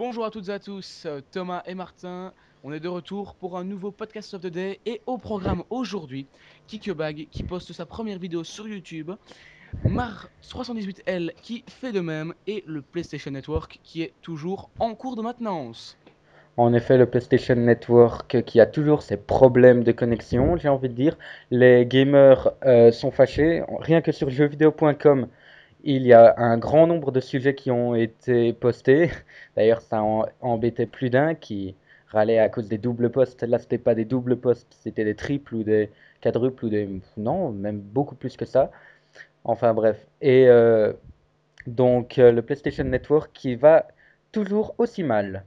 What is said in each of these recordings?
Bonjour à toutes et à tous, Thomas et Martin. On est de retour pour un nouveau podcast of the day et au programme aujourd'hui, Kikebag qui poste sa première vidéo sur YouTube, Mar78L qui fait de même et le PlayStation Network qui est toujours en cours de maintenance. En effet, le PlayStation Network qui a toujours ses problèmes de connexion, j'ai envie de dire. Les gamers sont fâchés. Rien que sur jeuxvideo.com, il y a un grand nombre de sujets qui ont été postés. D'ailleurs, ça en embêtait plus d'un qui râlait à cause des doubles posts. Là, c'était pas des doubles posts, c'était des triples ou des quadruples ou des... Non, même beaucoup plus que ça. Enfin bref. Et le PlayStation Network qui va toujours aussi mal.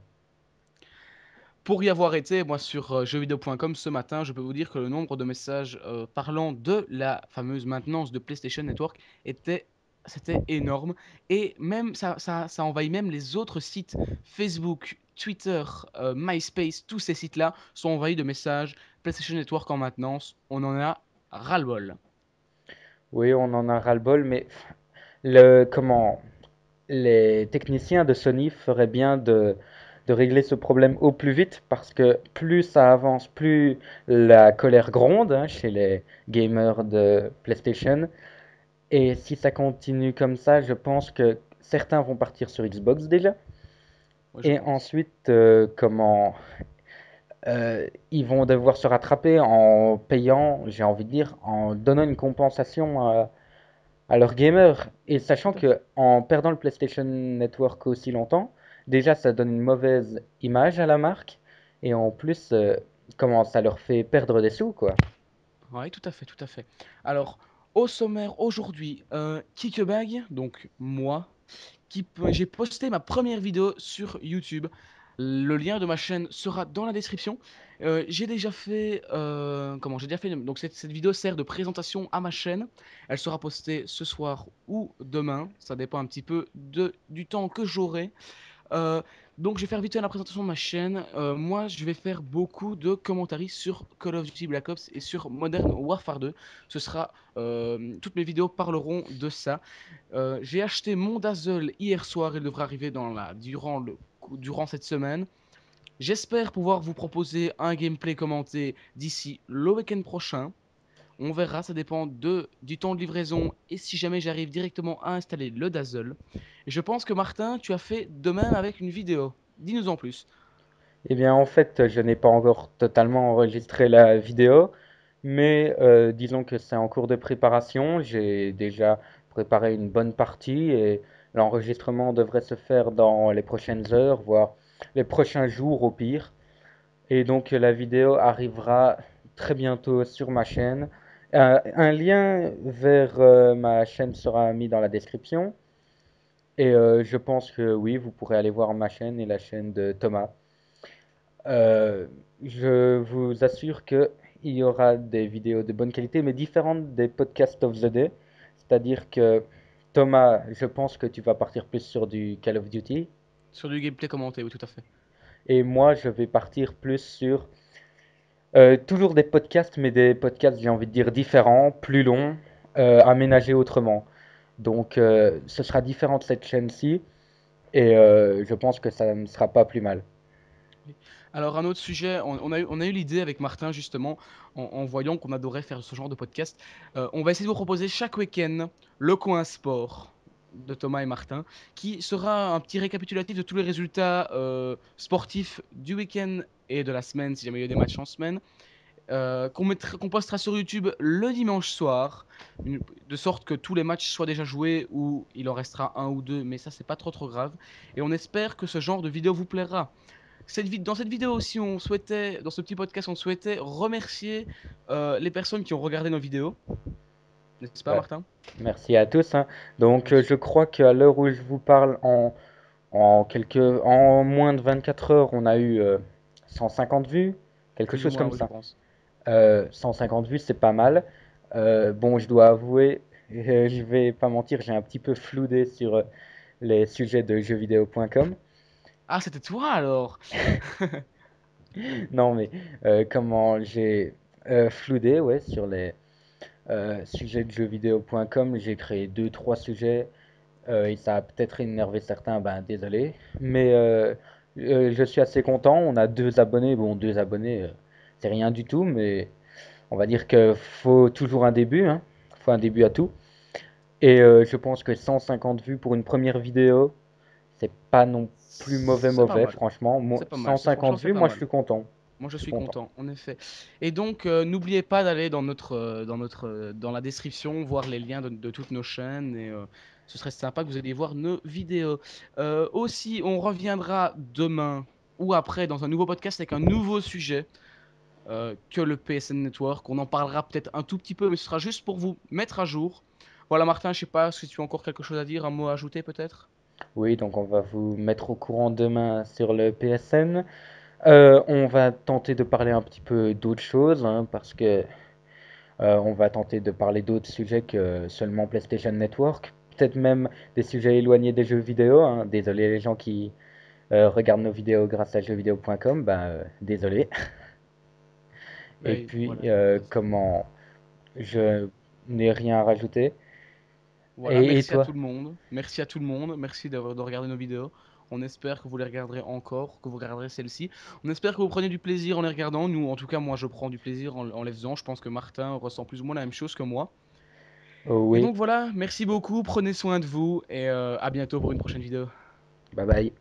Pour y avoir été, moi sur jeuxvideo.com ce matin, je peux vous dire que le nombre de messages parlant de la fameuse maintenance de PlayStation Network était c'était énorme et même ça envahit même les autres sites Facebook, Twitter, MySpace, tous ces sites-là sont envahis de messages PlayStation Network en maintenance. On en a ras-le-bol. Oui, on en a ras-le-bol, mais comment, les techniciens de Sony feraient bien de régler ce problème au plus vite parce que plus ça avance, plus la colère gronde hein, chez les gamers de PlayStation. Et si ça continue comme ça, je pense que certains vont partir sur Xbox déjà. Moi je Et pense. ensuite, ils vont devoir se rattraper en payant, j'ai envie de dire, en donnant une compensation à leurs gamers. Et Tout sachant à fait. que en perdant le PlayStation Network aussi longtemps, déjà ça donne une mauvaise image à la marque. Et en plus, comment ça leur fait perdre des sous, quoi. Oui, tout à fait, tout à fait. Alors, au sommaire aujourd'hui, Kikebag, donc moi, j'ai posté ma première vidéo sur YouTube. Le lien de ma chaîne sera dans la description. J'ai déjà fait, j'ai déjà fait, donc cette vidéo sert de présentation à ma chaîne. Elle sera postée ce soir ou demain. Ça dépend un petit peu du temps que j'aurai. Euh, donc, je vais faire vite fait la présentation de ma chaîne. Moi, je vais faire beaucoup de commentaires sur Call of Duty Black Ops et sur Modern Warfare 2. Toutes mes vidéos parleront de ça. J'ai acheté mon Dazzle hier soir. Il devrait arriver durant cette semaine. J'espère pouvoir vous proposer un gameplay commenté d'ici le week-end prochain. On verra, ça dépend du temps de livraison et si jamais j'arrive directement à installer le Dazzle. Et je pense que Martin, tu as fait de même avec une vidéo. Dis-nous en plus. Eh bien, en fait, je n'ai pas encore totalement enregistré la vidéo, mais disons que c'est en cours de préparation. J'ai déjà préparé une bonne partie et l'enregistrement devrait se faire dans les prochaines heures, voire les prochains jours au pire. Et donc la vidéo arrivera très bientôt sur ma chaîne. Un lien vers ma chaîne sera mis dans la description. Et je pense que oui, vous pourrez aller voir ma chaîne et la chaîne de Thomas. Euh, je vous assure que il y aura des vidéos de bonne qualité, mais différentes des podcasts of the day. C'est-à-dire que Thomas, je pense que tu vas partir plus sur du Call of Duty. Sur du gameplay commenté, oui, tout à fait. Et moi, je vais partir plus sur toujours des podcasts, mais des podcasts, j'ai envie de dire, différents, plus longs, aménagés autrement. Donc, ce sera différent de cette chaîne-ci, et je pense que ça ne sera pas plus mal. Oui. Alors, un autre sujet, on a eu l'idée avec Martin, justement, en voyant qu'on adorait faire ce genre de podcast. On va essayer de vous proposer chaque week-end le coin sport de Thomas et Martin, qui sera un petit récapitulatif de tous les résultats sportifs du week-end et de la semaine, si jamais il y a des matchs en semaine. Qu'on postera sur YouTube le dimanche soir, de sorte que tous les matchs soient déjà joués ou il en restera un ou deux, mais ça c'est pas trop grave. Et on espère que ce genre de vidéo vous plaira. Dans cette vidéo aussi, dans ce petit podcast, on souhaitait remercier les personnes qui ont regardé nos vidéos, n'est-ce pas Ouais. Martin? Merci à tous, hein. Donc, Oui. je crois qu'à l'heure où je vous parle, en moins de 24 heures, on a eu 150 vues, quelque Plus ou chose moins, comme oui, je ça. pense. 150 vues, c'est pas mal. Bon, je dois avouer, je vais pas mentir, j'ai un petit peu floudé sur les sujets de jeuxvideo.com. Ah, c'était toi alors. Non, mais comment j'ai floudé, ouais, sur les sujets de jeuxvideo.com, j'ai créé deux, trois sujets et ça a peut-être énervé certains, ben désolé. Mais Je suis assez content. On a 2 abonnés. Bon, 2 abonnés, c'est rien du tout, mais on va dire que faut toujours un début, hein. Faut un début à tout. Et je pense que 150 vues pour une première vidéo, c'est pas non plus C'est pas mauvais, mal. franchement. C'est Moi, pas mal. 150 Franchement, c'est vues, pas moi je mal. suis content. Moi, je Je suis suis content. content, en effet. Et donc, n'oubliez pas d'aller dans la description, voir les liens de toutes nos chaînes. Et ce serait sympa que vous alliez voir nos vidéos. Aussi, on reviendra demain ou après dans un nouveau podcast avec un nouveau sujet que le PSN Network. On en parlera peut-être un tout petit peu, mais ce sera juste pour vous mettre à jour. Voilà, Martin, je sais pas si tu as encore quelque chose à dire, un mot à ajouter peut-être? Oui, donc on va vous mettre au courant demain sur le PSN. On va tenter de parler un petit peu d'autres choses, hein, parce que on va tenter de parler d'autres sujets que seulement PlayStation Network. Peut-être même des sujets éloignés des jeux vidéo, hein. Désolé les gens qui regardent nos vidéos grâce à jeuxvideo.com, ben désolé. Et Ben, puis voilà, tout à fait. comment je n'ai rien à rajouter. Voilà, Et merci à toi? tout le monde. Merci à tout le monde. Merci de regarder nos vidéos. On espère que vous les regarderez encore, que vous regarderez celle-ci. On espère que vous prenez du plaisir en les regardant. Nous, en tout cas, moi, je prends du plaisir en les faisant. Je pense que Martin ressent plus ou moins la même chose que moi. Oh Et oui, donc voilà, merci beaucoup. Prenez soin de vous et à bientôt pour une prochaine vidéo. bye bye.